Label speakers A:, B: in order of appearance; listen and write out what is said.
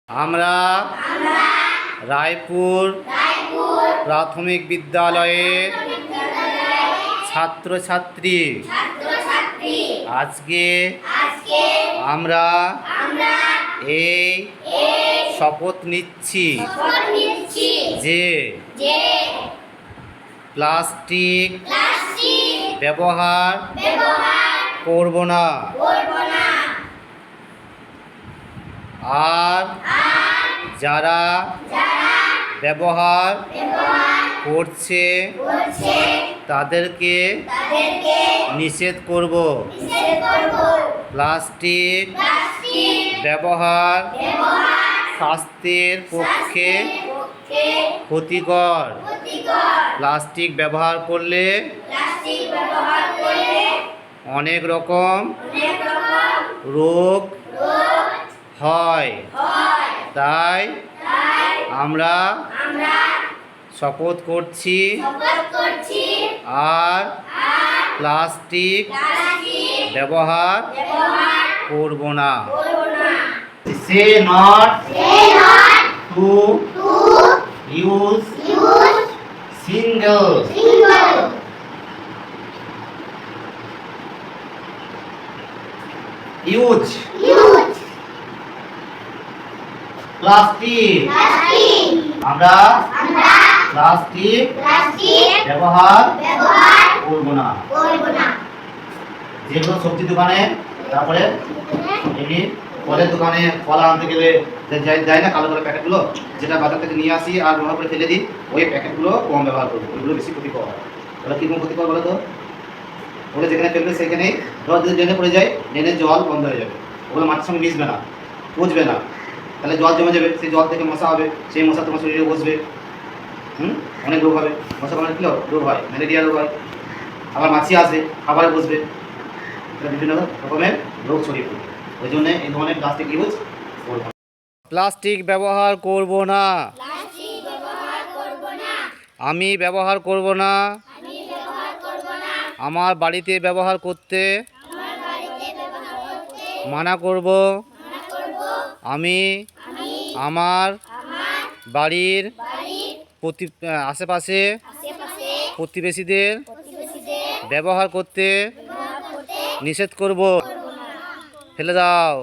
A: আমরা রায়পুর প্রাথমিক বিদ্যালয়ের ছাত্রছাত্রী। আজকে আমরা এই শপথ নিচ্ছি যে প্লাস্টিক ব্যবহার করব না। আর যারা ব্যবহার করছে তাদেরকে নিষেধ করব। প্লাস্টিক ব্যবহার স্বাস্থ্যের পক্ষে ক্ষতিকর। প্লাস্টিক ব্যবহার করলে অনেক রকম রোগ হয়। তাই আমরা শপথ করছি আর প্লাস্টিক ব্যবহার করব না। Say not to use single use plastic. আমরা প্লাস্টিক ব্যবহার করব না। যেগুলো সবজি দোকানে, তারপরে এমনি ফলের দোকানে ফল আনতে গেলে যায় না কালো কালো প্যাকেটগুলো, যেটা বাজার থেকে নিয়ে আসি আর ব্যবহার করে ফেলে দিই, ওই প্যাকেটগুলো কম ব্যবহার করবো। ওইগুলো বেশি ক্ষতিকর। ওরা কীরকম ক্ষতিকর বলো তো? ওগুলো যেখানে ফেলবে সেখানেই ধর যদি ড্রেনে পড়ে যায়, ড্রেনের জল বন্ধ হয়ে যাবে। ওগুলো মাটির সঙ্গে মিশবে না, বুঝবে না, তাহলে জল জমে যাবে। সেই জল থেকে মশা হবে, সেই মশা তোমার শরীরে বসবে। অনেক রোগ হবে। মশা কামড়ে কী রোগ হয়? ম্যালেরিয়া রোগ হয়। আবার মাছি আসবে, খাবারে বসবে, বিভিন্ন রকমের রোগ ছড়িয়ে পড়বে। ওই জন্য এই ধরনের প্লাস্টিক ইউজ করব। প্লাস্টিক ব্যবহার করব না। আমি ব্যবহার করব না। আমার বাড়িতে ব্যবহার করতে মানা করব। আমি আমার বাড়ির আশেপাশে প্রতিবেশীদের ব্যবহার করতে নিষেধ করব। ফেলে দাও।